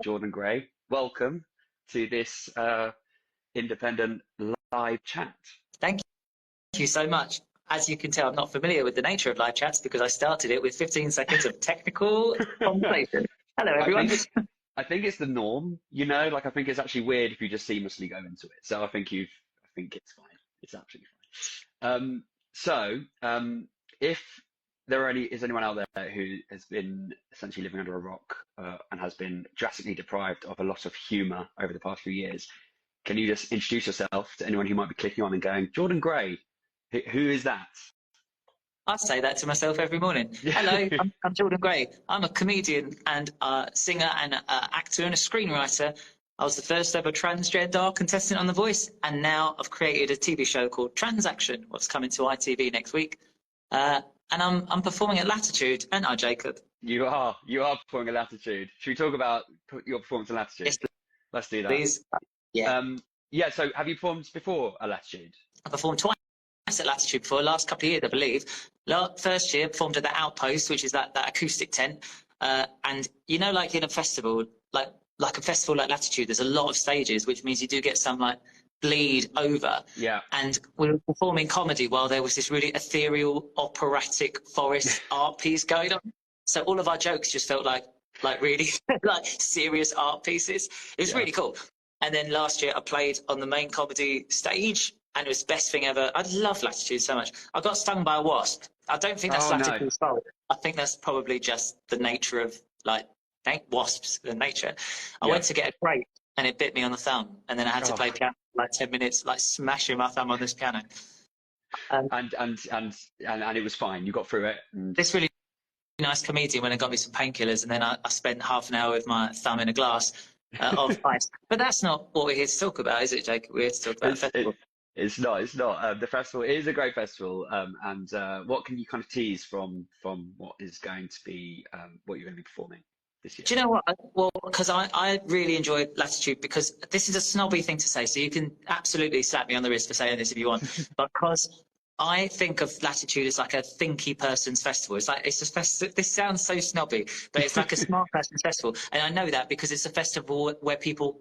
Jordan Gray. Welcome to this independent live chat. Thank you so much. As you can tell, I'm not familiar with the nature of live chats because I started it with 15 seconds of technical conversation. Hello, everyone. I think it's the norm, you know. Like I think it's actually weird if you just seamlessly go into it. So I think it's fine. It's absolutely fine. If is anyone out there who has been essentially living under a rock and has been drastically deprived of a lot of humour over the past few years, can you just introduce yourself to anyone who might be clicking on and going, Jordan Gray, who is that? I say that to myself every morning. Hello, I'm Jordan Gray. I'm a comedian and a singer and actor and a screenwriter. I was the first ever transgender contestant on The Voice, and now I've created a TV show called Transaction, what's coming to ITV next week. And I'm performing at Latitude, aren't I, Jacob? You are performing at Latitude. Should we talk about your performance at Latitude? Yes, let's do that. Please. Yeah. So have you performed before at Latitude? I performed twice at Latitude before, last couple of years, I believe. First year, performed at the Outpost, which is that acoustic tent. And you know, like in a festival, like a festival like Latitude, there's a lot of stages, which means you do get some like bleed over. Yeah. And we were performing comedy while there was this really ethereal, operatic forest art piece going on. So all of our jokes just felt like really like serious art pieces. It was really cool. And then last year I played on the main comedy stage, and it was the best thing ever. I love Latitude so much. I got stung by a wasp. I don't think that's Latitude's fault. I think that's probably just the nature of wasps, the nature. I went to get a grape and it bit me on the thumb, and then I had to play piano for like 10 minutes, like smashing my thumb on this piano. And it was fine. You got through it. This really nice comedian went and got me some painkillers, and then I spent half an hour with my thumb in a glass of ice. But that's not what we're here to talk about, is it, Jake? We're here to talk about the festival. It's not. The festival is a great festival. And what can you kind of tease from what is going to be what you're going to be performing this year? Do you know what? Well, because I really enjoy Latitude, because this is a snobby thing to say, so you can absolutely slap me on the wrist for saying this if you want. Because I think of Latitude as like a thinky person's festival. It's like this sounds so snobby, but it's like a smart person's festival, and I know that because it's a festival where people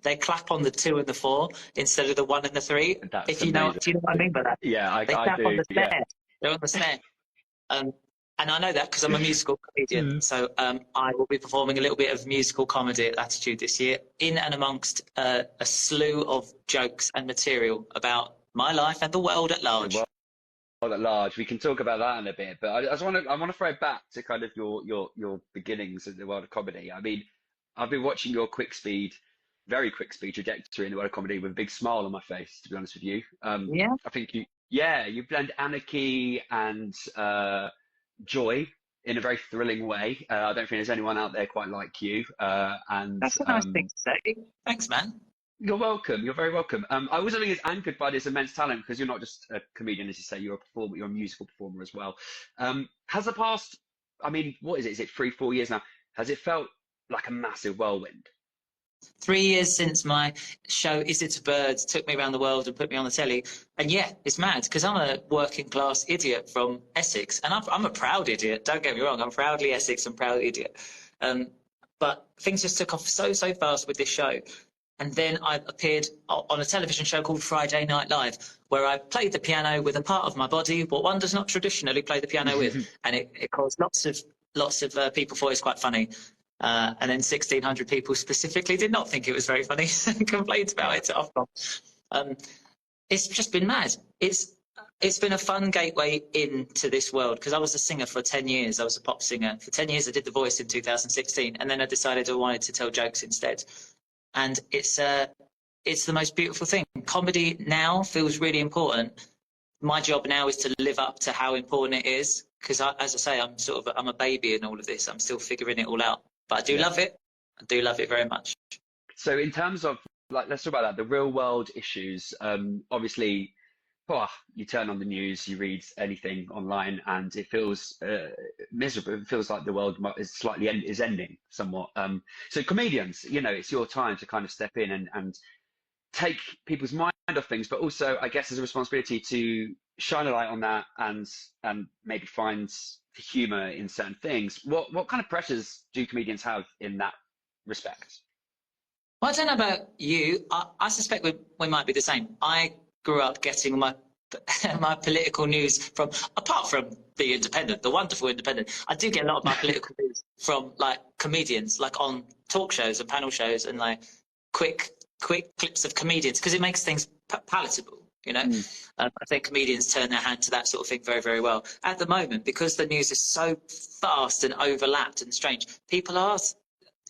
they clap on the 2 and the 4 instead of the 1 and the 3. That's do you know what I mean by that? Yeah, they clap on the snare. Yeah. They're on the snare. And I know that because I'm a musical comedian. So I will be performing a little bit of musical comedy at Latitude this year, in and amongst a slew of jokes and material about my life and the world at large. The world at large. We can talk about that in a bit, but I want to throw it back to kind of your beginnings in the world of comedy. I mean, I've been watching your very quick speed trajectory in the world of comedy with a big smile on my face, to be honest with you. I think you blend anarchy and joy in a very thrilling way. I don't think there's anyone out there quite like you. And that's a nice thing to say. Thanks, man. You're welcome. You're very welcome. I also think it's anchored by this immense talent, because you're not just a comedian, as you say, you're a performer, you're a musical performer as well. Has the past, I mean, what is it? Is it 3-4 years now? Has it felt like a massive whirlwind? 3 years since my show Is It a Bird took me around the world and put me on the telly. And yeah, it's mad, because I'm a working class idiot from Essex, and I'm a proud idiot. Don't get me wrong, I'm proudly Essex and proud idiot. But things just took off so fast with this show. And then I appeared on a television show called Friday Night Live, where I played the piano with a part of my body what one does not traditionally play the piano with. And it caused lots of people thought it was quite funny. And then 1,600 people specifically did not think it was very funny and complained about it often. It's just been mad. It's been a fun gateway into this world, because I was a singer for 10 years. I was a pop singer. For 10 years I did The Voice in 2016, and then I decided I wanted to tell jokes instead. And it's the most beautiful thing. Comedy now feels really important. My job now is to live up to how important it is, because as I say, I'm a baby in all of this. I'm still figuring it all out, but I do love it. I do love it very much. So in terms of, let's talk about that, the real world issues. Obviously, you turn on the news, you read anything online, and it feels miserable. It feels like the world is ending somewhat. So comedians, it's your time to kind of step in and take people's mind off things, but also, I guess, there's a responsibility to shine a light on that and maybe find the humour in certain things. What kind of pressures do comedians have in that respect. Well, I don't know about you. I suspect we might be the same. I grew up getting my my political news from, apart from the Independent, the wonderful Independent, I do get a lot of my political news from like comedians, like on talk shows and panel shows, and like quick clips of comedians, because it makes things palatable. You know, I think comedians turn their hand to that sort of thing very, very well. At the moment, because the news is so fast and overlapped and strange, people are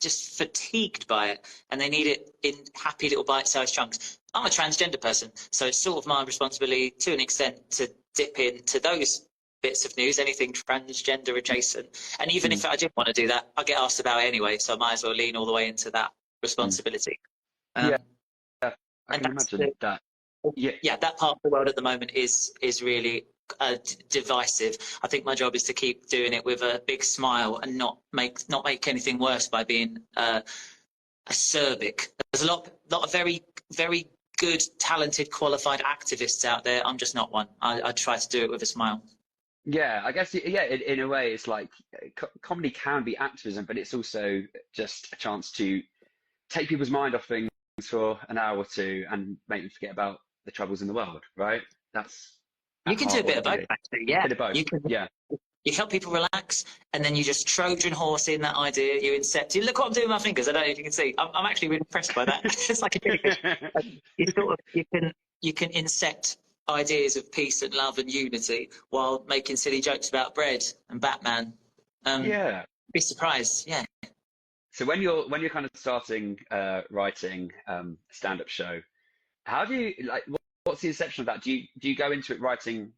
just fatigued by it, and they need it in happy little bite-sized chunks. I'm a transgender person, so it's sort of my responsibility to an extent to dip into those bits of news, anything transgender adjacent. And even if I didn't want to do that, I get asked about it anyway, so I might as well lean all the way into that responsibility. Yeah, I can imagine that. Yeah, that part of the world at the moment is really divisive. I think my job is to keep doing it with a big smile and not make anything worse by being acerbic. There's a lot of very, very good, talented, qualified activists out there. I'm just not one. I try to do it with a smile. Yeah, I guess, yeah, in a way, it's like comedy can be activism, but it's also just a chance to take people's mind off things for an hour or two and make them forget about the troubles in the world, right? That's You can do a bit of both, actually. Yeah, bit of both. Yeah. You help people relax, and then you just Trojan horse in that idea. You incept. Look what I'm doing with my fingers. I don't know if you can see. I'm actually really impressed by that. It's like a guinea pig. You can incept ideas of peace and love and unity while making silly jokes about bread and Batman. Yeah. Be surprised. Yeah. So when you're kind of starting writing a stand-up show, how do you what's the inception of that? Do you go into it writing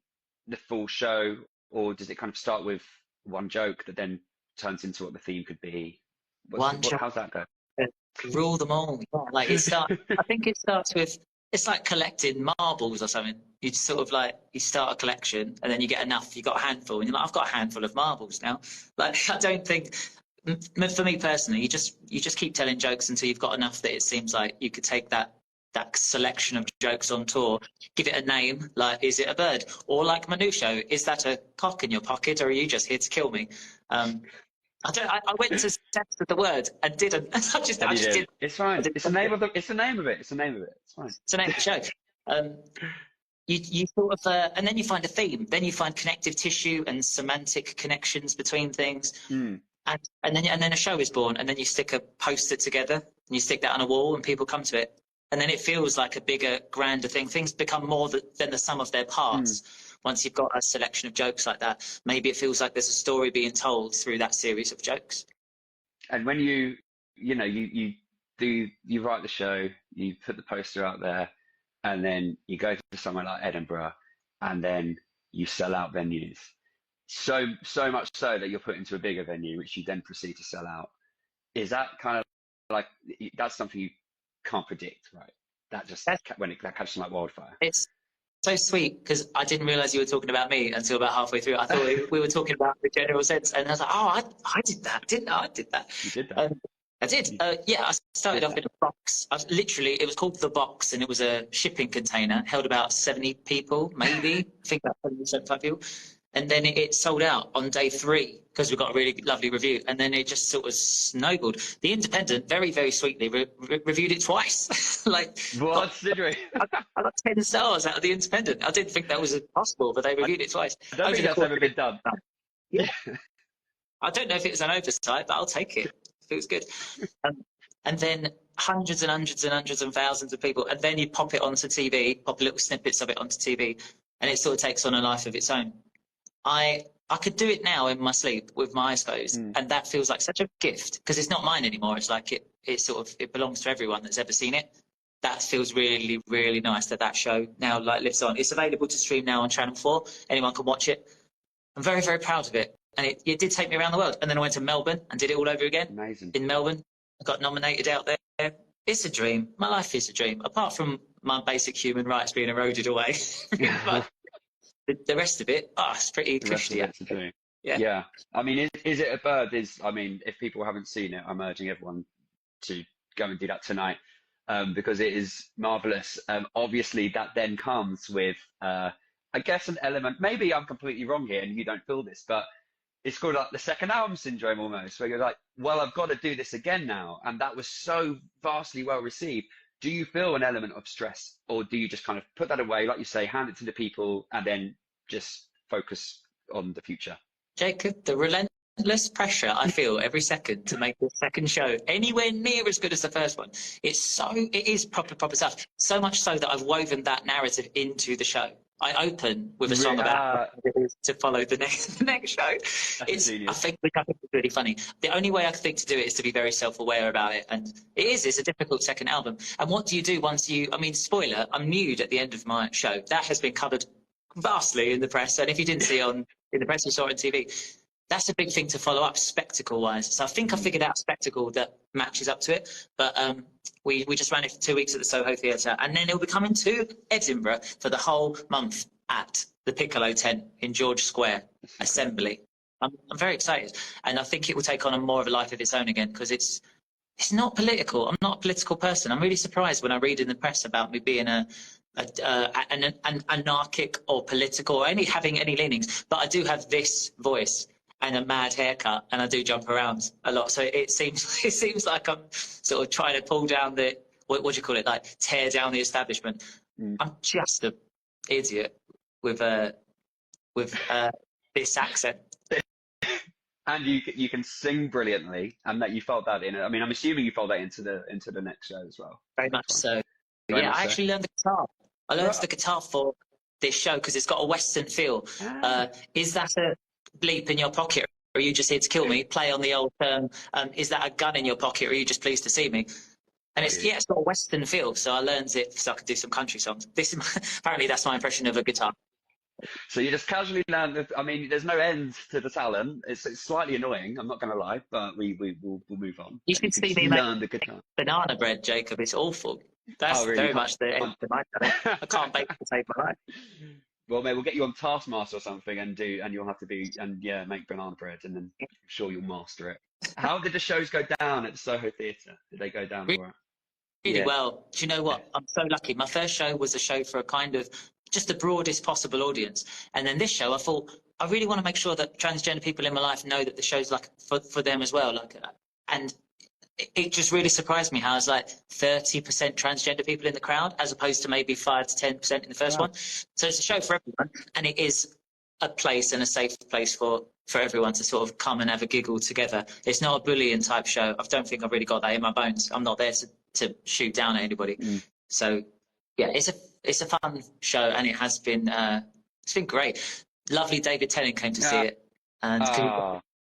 the full show, or does it kind of start with one joke that then turns into what the theme could be? How's that go? Rule them all. Yeah, like I think it starts with, it's like collecting marbles or something. You just sort of like, you start a collection and then you get enough. You got a handful, and you're like, I've got a handful of marbles now. Like, I don't think, for me personally, you just keep telling jokes until you've got enough that it seems like you could take that selection of jokes on tour, give it a name, like, is it a bird? Or like Manu show, is that a cock in your pocket, or are you just here to kill me? I went to test the word and didn't. I just did. It's fine. It's the name of it. It's the name of it. It's fine. It's the name of the show. You sort of, and then you find a theme. Then you find connective tissue and semantic connections between things. And then a show is born, and then you stick a poster together and you stick that on a wall, and people come to it. And then it feels like a bigger, grander thing. Things become more than the sum of their parts. Once you've got a selection of jokes like that, maybe it feels like there's a story being told through that series of jokes. And when you write the show, you put the poster out there, and then you go to somewhere like Edinburgh, and then you sell out venues. So much so that you're put into a bigger venue, which you then proceed to sell out. Is that kind of like, that's something you can't predict, right? That catches like wildfire. It's so sweet, because I didn't realize you were talking about me until about halfway through. I thought we were talking about the general sense, and I was like, oh, I did that, didn't I? I did that. You did that. I did. Yeah, I started off in a box. It was called The Box, and it was a shipping container, held about 70 people, maybe. I think about 75 people. And then it sold out on day 3 because we got a really lovely review. And then it just sort of snowballed. The Independent very, very sweetly reviewed it twice. Like, what? Did we? I got 10 stars out of the Independent. I didn't think that was possible, but they reviewed it twice. I don't think that's ever been done. Yeah. I don't know if it was an oversight, but I'll take it. It was good. And then hundreds and hundreds and hundreds and thousands of people. And then you pop it onto TV, pop little snippets of it onto TV, and it sort of takes on a life of its own. I could do it now in my sleep with my eyes closed, and that feels like such a gift, because it's not mine anymore. It's like it belongs to everyone that's ever seen it. That feels really, really nice that show now like lives on. It's available to stream now on Channel 4. Anyone can watch it. I'm very, very proud of it. And it did take me around the world. And then I went to Melbourne and did it all over again. Amazing. In Melbourne, I got nominated out there. It's a dream. My life is a dream. Apart from my basic human rights being eroded away. But the rest of it, it's pretty cushy. Yeah. I mean, is it a bird? If people haven't seen it, I'm urging everyone to go and do that tonight, because it is marvelous. Obviously, that then comes with, I guess, an element. Maybe I'm completely wrong here, and you don't feel this, but it's called like the second album syndrome almost, where you're like, well, I've got to do this again now. And that was so vastly well received. Do you feel an element of stress, or do you just kind of put that away, like you say, hand it to the people, and then just focus on the future? Jacob, the relentless pressure I feel every second to make the second show anywhere near as good as the first one. It is proper stuff. So much so that I've woven that narrative into the show. I open with a song about how it is to follow the next show. That's I genius. think it's really funny. The only way I think to do it is to be very self-aware about it, and it's a difficult second album. And what do you do once I mean, spoiler, I'm nude at the end of my show. That has been covered vastly in the press, and if you didn't see it in the press, you saw it on TV. That's a big thing to follow up spectacle-wise. So I think I figured out a spectacle that matches up to it. But we just ran it for 2 weeks at the Soho Theatre, and then it'll be coming to Edinburgh for the whole month at the Piccolo tent in George Square Assembly. I'm very excited, and I think it will take on more of a life of its own again, because it's not political. I'm not a political person. I'm really surprised when I read in the press about me being an anarchic or political or having any leanings, but I do have this voice and a mad haircut, and I do jump around a lot. So it seems like I'm sort of trying to pull down what do you call it, like tear down the establishment. I'm just an idiot with this accent. And you can sing brilliantly, and that you felt that in it. I mean, I'm assuming you felt that into the next show as well. Very much so. Very Yeah, much I so. actually learned the guitar. I learned the guitar for this show because it's got a Western feel. Is that a bleep in your pocket, or are you just here to kill me? Play on the old term. Is that a gun in your pocket, or are you just pleased to see me? And it's got a Western feel, so I learned it so I could do some country songs. Apparently that's my impression of a guitar. So you just casually learn. I mean, there's no end to the talent. It's slightly annoying. I'm not going to lie, but we'll move on. You should see me learn the guitar. Banana bread, Jacob. It's awful. That's very much the end of my talent. I can't bake to save my life. Well, mate, we'll get you on Taskmaster or something, and you'll have to make banana bread, and then I'm sure you'll master it. How did the shows go down at the Soho Theatre? Did they go down all right? Really well. Do you know what? I'm so lucky. My first show was a show for a kind of just the broadest possible audience. And then this show, I thought, I really want to make sure that transgender people in my life know that the show's like for them as well. And it just really surprised me how it's like 30% transgender people in the crowd, as opposed to maybe 5 to 10% in the first one. So it's a show for everyone, and it is a place and a safe place for everyone to sort of come and have a giggle together. It's not a bullying type show. I don't think I've really got that in my bones. I'm not there to shoot down at anybody. So yeah, it's a fun show, and it has been it's been great. Lovely David Tennant came to see it, and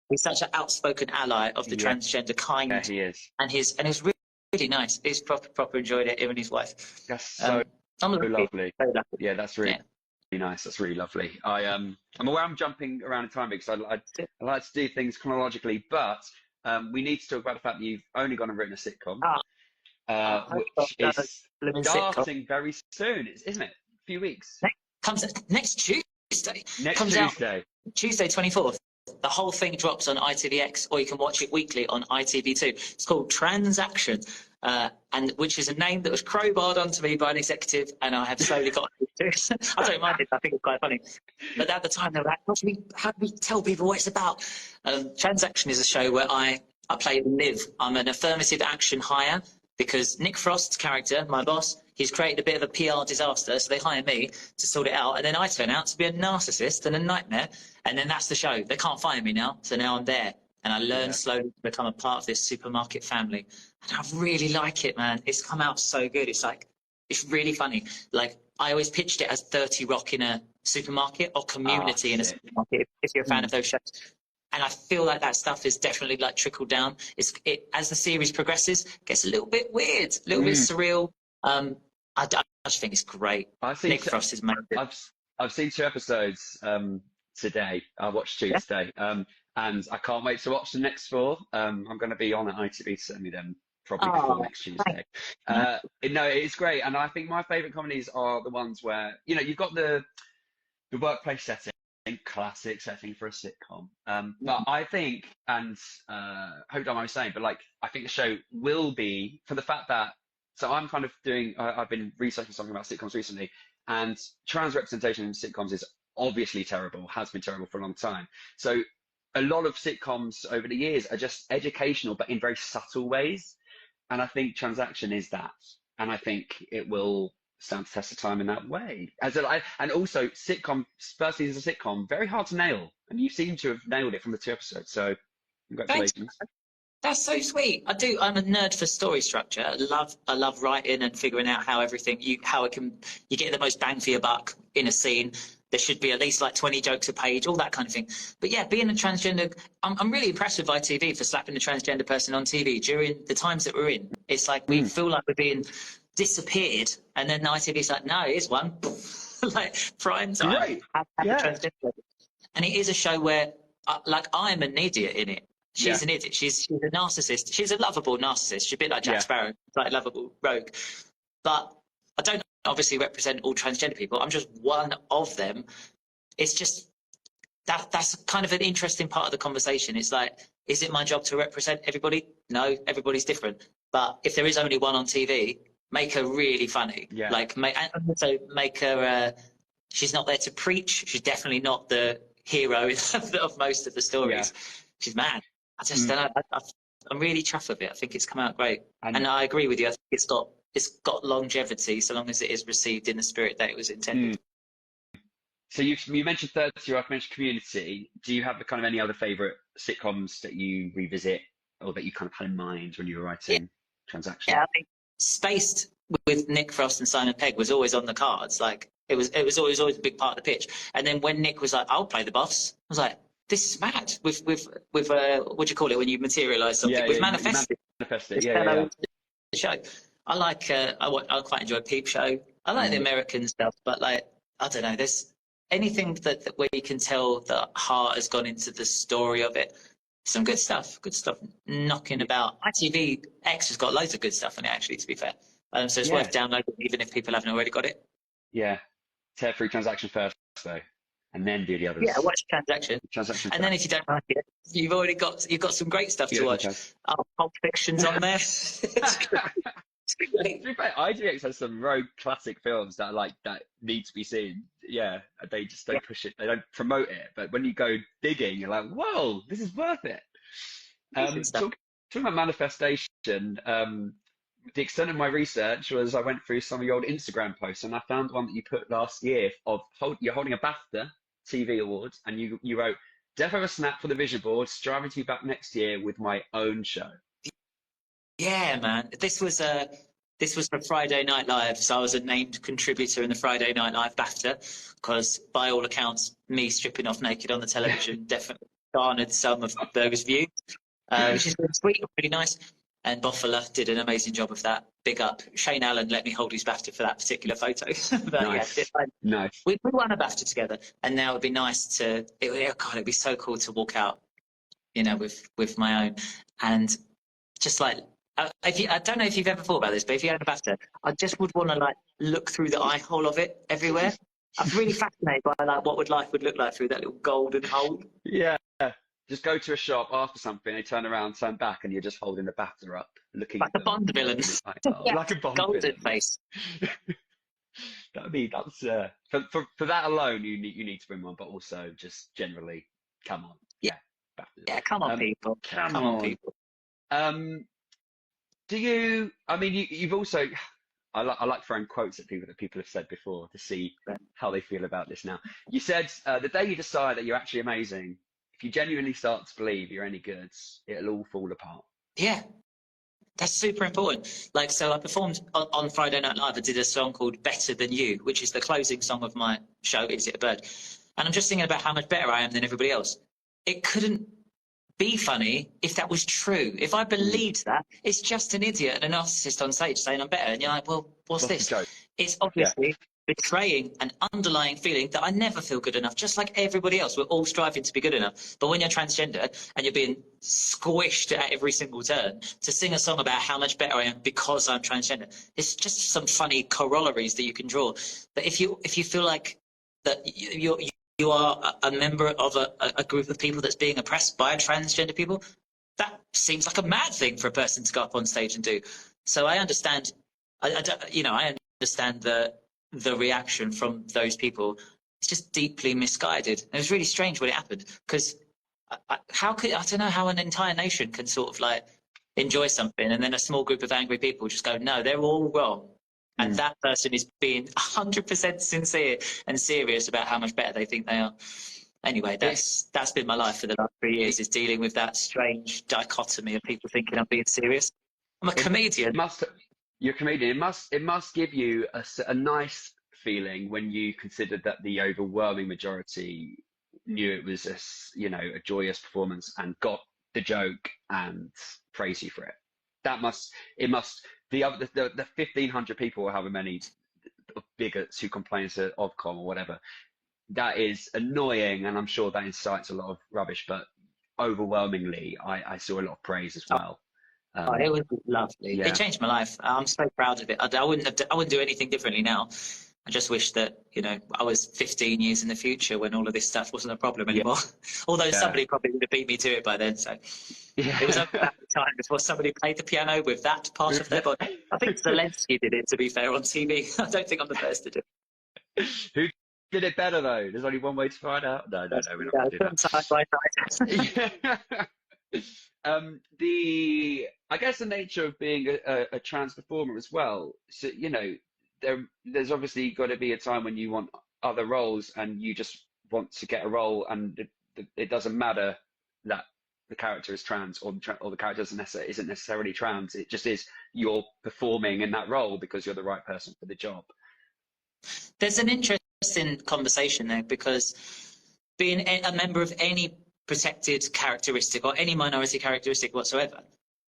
he's such an outspoken ally of the transgender kind. Yeah, he is. And it's really nice. He's proper enjoyed it, him and his wife. That's so lovely. So lucky. Yeah, that's really nice. That's really lovely. I'm aware I'm jumping around in time because I like to do things chronologically, but we need to talk about the fact that you've only gone and written a sitcom, which is starting very soon, isn't it? A few weeks. Comes next Tuesday. Next Tuesday. Out Tuesday 24th. The whole thing drops on ITVX, or you can watch it weekly on ITV2. It's called Transaction, and which is a name that was crowbarred onto me by an executive, and I have slowly got used to it. I don't mind it. I think it's quite funny. But at the time, they were like, how do we tell people what it's about? Transaction is a show where I play Liv. I'm an affirmative action hire, because Nick Frost's character, my boss, he's created a bit of a PR disaster, so they hire me to sort it out, and then I turn out to be a narcissist and a nightmare, and then that's the show. They can't fire me now, so now I'm there, and I learn slowly to become a part of this supermarket family, and I really like it, man. It's come out so good. It's really funny. Like, I always pitched it as 30 Rock in a supermarket, or Community in a supermarket, if you're a fan of those shows. And I feel like that stuff is definitely like trickled down. As the series progresses, it gets a little bit weird, a little bit surreal. I just think it's great. Nick Frost is amazing. I've seen 2 episodes today. I watched 2 today, and I can't wait to watch the next 4. I'm going to be on at ITV certainly then, probably before next Tuesday. No, it's great, and I think my favourite comedies are the ones where you've got the workplace setting. Classic setting for a sitcom, but I think, and hope I'm saying, but like I think the show will be, for the fact that, so I'm kind of doing, I've been researching something about sitcoms recently, and trans representation in sitcoms is obviously terrible, has been terrible for a long time. So a lot of sitcoms over the years are just educational, but in very subtle ways. And I think Transaction is that. And I think it will stand the test of time in that way. And also, first season of sitcom, very hard to nail. And you seem to have nailed it from the 2 episodes. So Thanks. congratulations. That's so sweet. I do. I'm a nerd for story structure. I love writing and figuring out how you get the most bang for your buck in a scene. There should be at least like 20 jokes a page, all that kind of thing. But yeah, being a transgender, I'm really impressed with ITV for slapping a transgender person on TV during the times that we're in. It's like we feel like we're being disappeared, and then ITV's like, no, here's one, like prime time. Right. Have a transgender. And it is a show where, like, I'm an idiot in it. She's an idiot. She's a narcissist. She's a lovable narcissist. She's a bit like Jack Sparrow, like lovable rogue. But I don't obviously represent all transgender people. I'm just one of them. It's just that's kind of an interesting part of the conversation. It's like, is it my job to represent everybody? No, everybody's different. But if there is only one on TV, make her really funny. Yeah. Like, also make her. She's not there to preach. She's definitely not the hero of most of the stories. Yeah. She's mad. I just don't know. I'm really chuffed with it. I think it's come out great, and I agree with you. I think it's got longevity so long as it is received in the spirit that it was intended. So you mentioned 30 Rock, mentioned Community. Do you have any other favourite sitcoms that you revisit or that you kind of had in mind when you were writing Transaction? Yeah, I think Spaced with Nick Frost and Simon Pegg was always on the cards. Like it was always a big part of the pitch. And then when Nick was like, "I'll play the boss," I was like, this is mad. With what do you call it when you materialise something? With manifesting. The show. I like. I quite enjoy Peep Show. I like the American stuff, but like I don't know. There's anything that where you can tell that heart has gone into the story of it. Some good stuff. Good stuff knocking about. ITV X has got loads of good stuff on it. Actually, to be fair, so it's worth downloading even if people haven't already got it. Yeah, tear through Transaction first though. And then do the others. Yeah, watch Transaction. And then if you don't like it, you've got some great stuff to watch. Pulp Fiction's on there. To be fair, IGX has some rogue classic films that need to be seen. Yeah, they just don't push it. They don't promote it. But when you go digging, you're like, whoa, this is worth it. Talking about manifestation, the extent of my research was I went through some of your old Instagram posts and I found one that you put last year of you're holding a BAFTA TV Awards, and you wrote, "Def have a snap for the vision board, striving to be back next year with my own show." Yeah, man. This was for Friday Night Live, so I was a named contributor in the Friday Night Live BAFTA, because by all accounts, me stripping off naked on the television definitely garnered some of those views, which is really sweet, really nice. And Boffola did an amazing job of that. Big up. Shane Allen let me hold his BAFTA for that particular photo. But nice. Nice. We won a BAFTA together, and now it'd be nice it'd be so cool to walk out, with my own. And just like, I don't know if you've ever thought about this, but if you had a BAFTA, I just would want to look through the eye hole of it everywhere. I'm really fascinated by what life would look like through that little golden hole. Yeah. Just go to a shop, ask for something, they turn around, turn back, and you're just holding the BAFTA up, looking like a Bond villain. Like a Bond golden villain. Face. That's for that alone, you need to bring one, but also just generally, come on. Yeah. Come on, people. Come on, people. Do you? I mean, you've also. I like throwing quotes at people that people have said before to see how they feel about this now. You said the day you decide that you're actually amazing, if you genuinely start to believe you're any good, it'll all fall apart. Yeah, that's super important. So I performed on Friday Night Live. I did a song called Better Than You, which is the closing song of my show, Is It a Bird? And I'm just thinking about how much better I am than everybody else. It couldn't be funny if that was true. If I believed that, it's just an idiot and a narcissist on stage saying I'm better. And you're like, well, what's this? It's obviously betraying an underlying feeling that I never feel good enough, just like everybody else. We're all striving to be good enough. But when you're transgender and you're being squished at every single turn to sing a song about how much better I am because I'm transgender, it's just some funny corollaries that you can draw. But if you feel like that you are a member of a group of people that's being oppressed by transgender people, that seems like a mad thing for a person to go up on stage and do. So I understand, I understand the reaction from those people. It's just deeply misguided. And it was really strange when it happened, because I don't know how an entire nation can sort of like enjoy something and then a small group of angry people just go, no, they're all wrong. And that person is being 100% sincere and serious about how much better they think they are. Anyway, that's been my life for the last 3 years, is dealing with that strange dichotomy of people thinking I'm being serious. I'm a comedian. You're a comedian. It must give you a nice feeling when you consider that the overwhelming majority knew it was a joyous performance and got the joke and praise you for it. The 1,500 people or however many bigots who complain to Ofcom or whatever, that is annoying, and I'm sure that incites a lot of rubbish, but overwhelmingly I saw a lot of praise as well. It was lovely. Yeah. It changed my life. I'm so proud of it. I wouldn't do anything differently now. I just wish that, I was 15 years in the future when all of this stuff wasn't a problem anymore. Although somebody probably would have beat me to it by then. So it was about the time before somebody played the piano with that part of their body. I think Zelensky did it, to be fair, on TV. I don't think I'm the first to do it. Who did it better, though? There's only one way to find out. No, we're not going to do that. Side by side. I guess the nature of being a trans performer as well. So, there's obviously got to be a time when you want other roles and you just want to get a role, and it doesn't matter that the character is trans or the character isn't necessarily trans. It just is, you're performing in that role because you're the right person for the job. There's an interesting conversation there, because being a member of any protected characteristic or any minority characteristic whatsoever,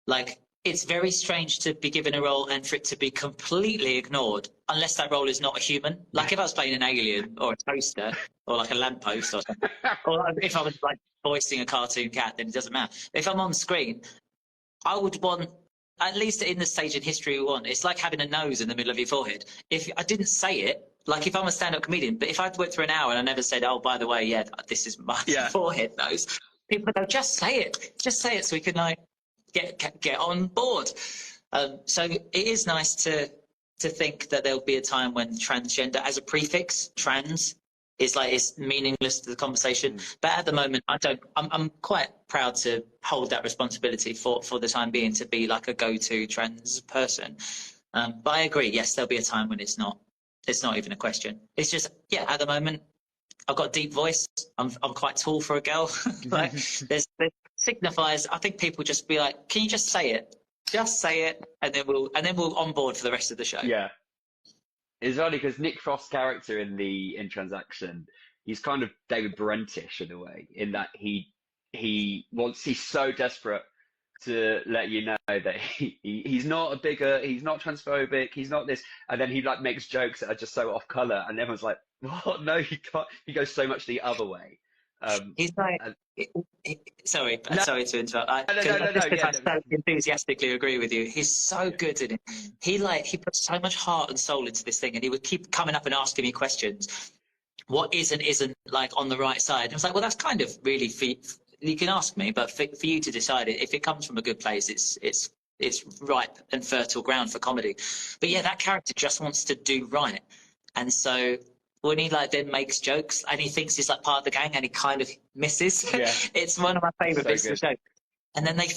like, it's very strange to be given a role and for it to be completely ignored unless that role is not a human. Like if I was playing an alien or a toaster or like a lamppost or something, or if I was like voicing a cartoon cat, then it doesn't matter. If I'm on screen, I would want, at least in the stage in history we want, it's like having a nose in the middle of your forehead. If I didn't say it, like if I'm a stand-up comedian, but if I went through an hour and I never said, oh, by the way, this is my forehead nose, people would go, just say it so we can like get on board. So it is nice to think that there'll be a time when transgender as a prefix, trans, is like, it's meaningless to the conversation. But at the moment, I'm quite proud to hold that responsibility for the time being, to be like a go-to trans person. But I agree, yes, there'll be a time when it's not even a question. It's just, at the moment, I've got a deep voice. I'm quite tall for a girl. Like, there's signifiers. I think people just be like, can you just say it? Just say it, and then we'll on board for the rest of the show. Yeah. It's funny because Nick Frost's character in Transaction, he's kind of David Brentish in a way, in that he's so desperate to let you know that he's not a bigot, he's not transphobic, he's not this, and then he like makes jokes that are just so off color, and everyone's like, what? No, he can't. He goes so much the other way. He's like, sorry to interrupt. I so enthusiastically agree with you. He's so good at it. He puts so much heart and soul into this thing, and he would keep coming up and asking me questions. What is and isn't like on the right side? And I was like, well, that's kind of really you can ask me, but for you to decide it. If it comes from a good place, it's ripe and fertile ground for comedy. But yeah, that character just wants to do right, and so when he like then makes jokes and he thinks he's like part of the gang and he kind of misses. Yeah. It's one of my favourite bits of the show. And then they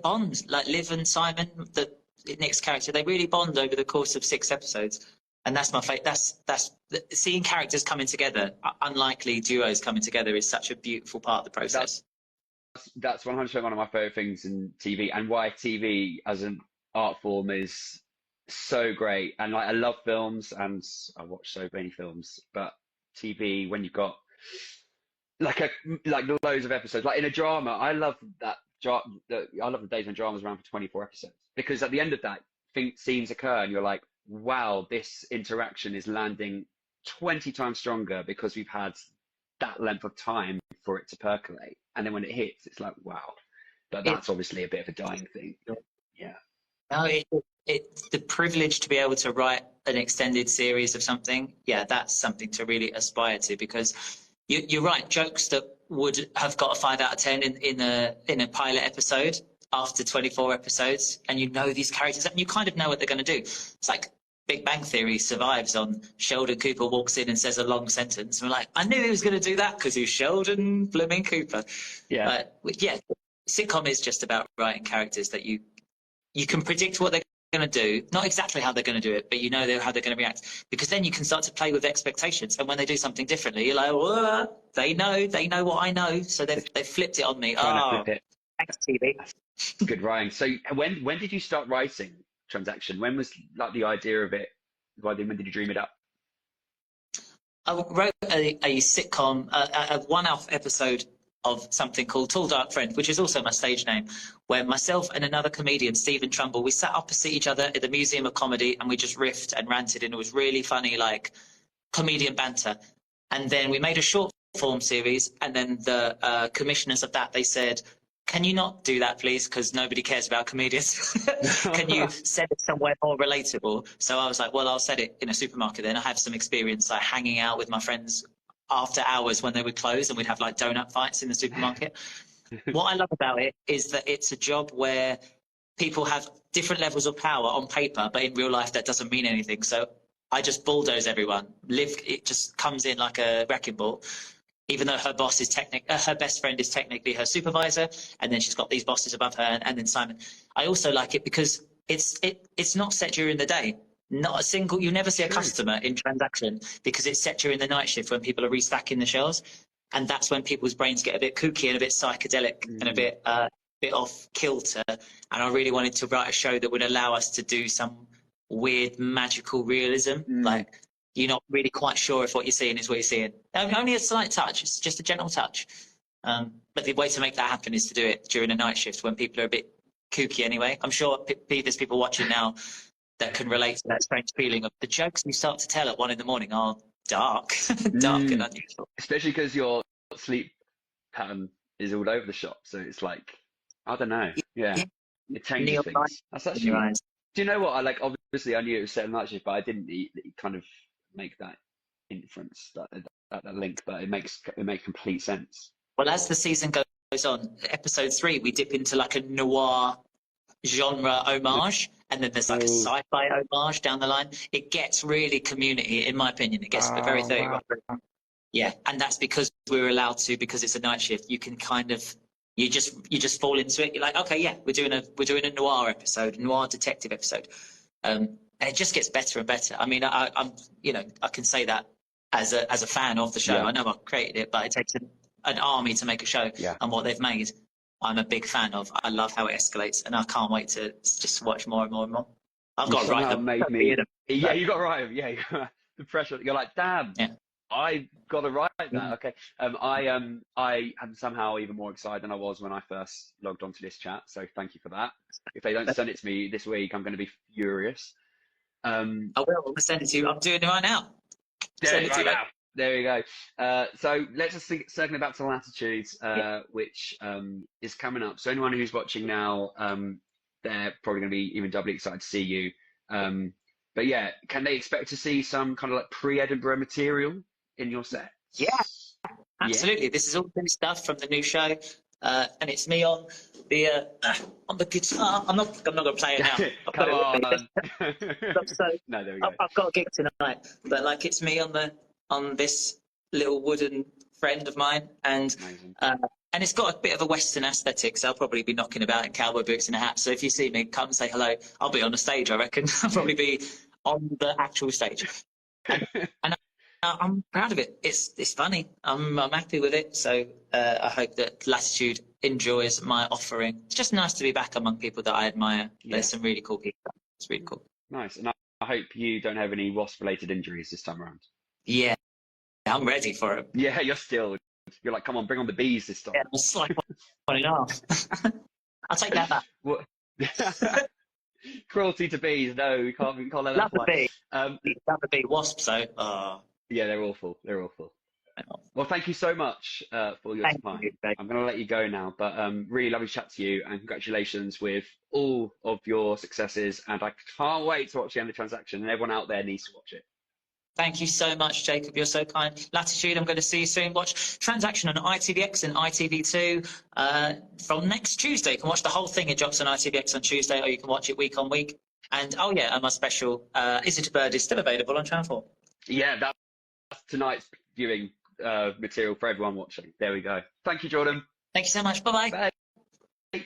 bond, like Liv and Simon, the Nick's character, they really bond over the course of 6 episodes. And that's my favourite. That's seeing characters coming together, unlikely duos coming together, is such a beautiful part of the process. That's 100% one of my favourite things in TV, and why TV as an art form is so great. And like, I love films and I watch so many films, but TV, when you've got like loads of episodes, like in a drama, I love the days when dramas around for 24 episodes, because at the end of that, scenes occur and you're like, wow, this interaction is landing 20 times stronger because we've had that length of time for it to percolate, and then when it hits, it's like, wow. But that's obviously a bit of a dying thing. Yeah. No, it's the privilege to be able to write an extended series of something. Yeah, that's something to really aspire to, because you're right. Jokes that would have got a 5 out of 10 in a pilot episode after 24 episodes, and these characters, and you kind of know what they're going to do. It's like Big Bang Theory survives on Sheldon Cooper walks in and says a long sentence. And we're like, I knew he was going to do that because he's Sheldon Fleming Cooper. Yeah. Yeah, sitcom is just about writing characters that you can predict what they're going to do, not exactly how they're going to do it, but you know how they're going to react, because then you can start to play with expectations. And when they do something differently, you're like, whoa, they know what I know, so they've flipped it on me. Trying to flip it. Thanks, TV. That's good writing. So when did you start writing Transaction? When was like the idea of it? When did you dream it up? I wrote a sitcom, a one-off episode of something called Tall Dark Friend, which is also my stage name, where myself and another comedian, Stephen Trumbull, we sat opposite each other at the Museum of Comedy and we just riffed and ranted, and it was really funny, like comedian banter. And then we made a short form series, and then the commissioners of that, they said, can you not do that, please? Because nobody cares about comedians. Can you set it somewhere more relatable? So I was like, well, I'll set it in a supermarket then. I have some experience like hanging out with my friends after hours when they would close, and we'd have like donut fights in the supermarket. What I love about it is that it's a job where people have different levels of power on paper, but in real life that doesn't mean anything. So I just bulldoze everyone. It just comes in like a wrecking ball. Even though her boss is her best friend is technically her supervisor, and then she's got these bosses above her, and then Simon. I also like it because it's not set during the day. Not a single, you never see a customer in Transaction because it's set during the night shift when people are restacking the shelves, and that's when people's brains get a bit kooky and a bit psychedelic and a bit off kilter. And I really wanted to write a show that would allow us to do some weird magical realism, like. You're not really quite sure if what you're seeing is what you're seeing. Only a slight touch. It's just a gentle touch. But the way to make that happen is to do it during a night shift when people are a bit kooky anyway. I'm sure there's people watching now that can relate to that strange feeling of the jokes you start to tell at 1 a.m. are dark, dark and unusual. Especially because your sleep pattern is all over the shop. So it's like, I don't know. Yeah. It changes things. That's actually... Do you know what? Obviously, I knew it was set in night shift, but I didn't kind of make that inference, that link, but it makes complete sense. Well, as the season goes on, episode 3, we dip into like a noir genre homage, and then there's like a sci-fi homage down the line. It gets really Community, in my opinion. It gets very 30 Rock. Yeah, and that's because we're allowed to, because it's a night shift. You can kind of you just fall into it. You're like, okay, yeah, we're doing a noir episode, a noir detective episode. And it just gets better and better. I mean, I'm I can say that as a fan of the show. Yeah. I know I created it, but it takes an army to make a show. Yeah. And what they've made, I'm a big fan of. I love how it escalates, and I can't wait to just watch more and more and more. I've got to write them. Yeah, you got to write them. Yeah, the pressure. You're like, damn. Yeah. I got to write that. Okay. I am somehow even more excited than I was when I first logged onto this chat. So thank you for that. If they don't send it to me this week, I'm going to be furious. I will. I'll send it to you. I'm doing it right now. There you go. So let's just circle back to Latitude, which is coming up. So anyone who's watching now, they're probably going to be even doubly excited to see you. But yeah, can they expect to see some kind of like pre-Edinburgh material in your set? Yeah, absolutely. Yeah. This is all new stuff from the new show, and it's me on the guitar. I'm not going to play it now. Come on. No, there we go. I've got a gig tonight, but like it's me on this little wooden friend of mine, and it's got a bit of a Western aesthetic, so I'll probably be knocking about in cowboy boots and a hat. So if you see me, come and say hello. I'll be on the stage, I reckon. I'll probably be on the actual stage. And I'm proud of it. It's funny. I'm happy with it. So I hope that Latitude enjoys my offering. It's just nice to be back among people that I admire. Yeah. There's some really cool people. It's really cool. Nice. And I hope you don't have any wasp-related injuries this time around. Yeah, I'm ready for it. Yeah, you're like, come on, bring on the bees this time. Yeah, I'll slide one in half. I'll take that back. What? Cruelty to bees? No, we can't let that fly. Love the bee. Wasps, though. Yeah, they're awful. Well, thank you so much for your time. I'm going to let you go now, but really lovely to chat to you, and congratulations with all of your successes. And I can't wait to watch the end of Transaction, and everyone out there needs to watch it. Thank you so much, Jacob. You're so kind. Latitude, I'm going to see you soon. Watch Transaction on ITVX and ITV2 from next Tuesday. You can watch the whole thing. It drops on ITVX on Tuesday, or you can watch it week on week. And oh yeah, and my special Is It a Bird is still available on Channel 4. Yeah, that's tonight's viewing material for everyone watching. There we go. Thank you, Jordan. Thank you so much. Bye-bye. Bye. Bye.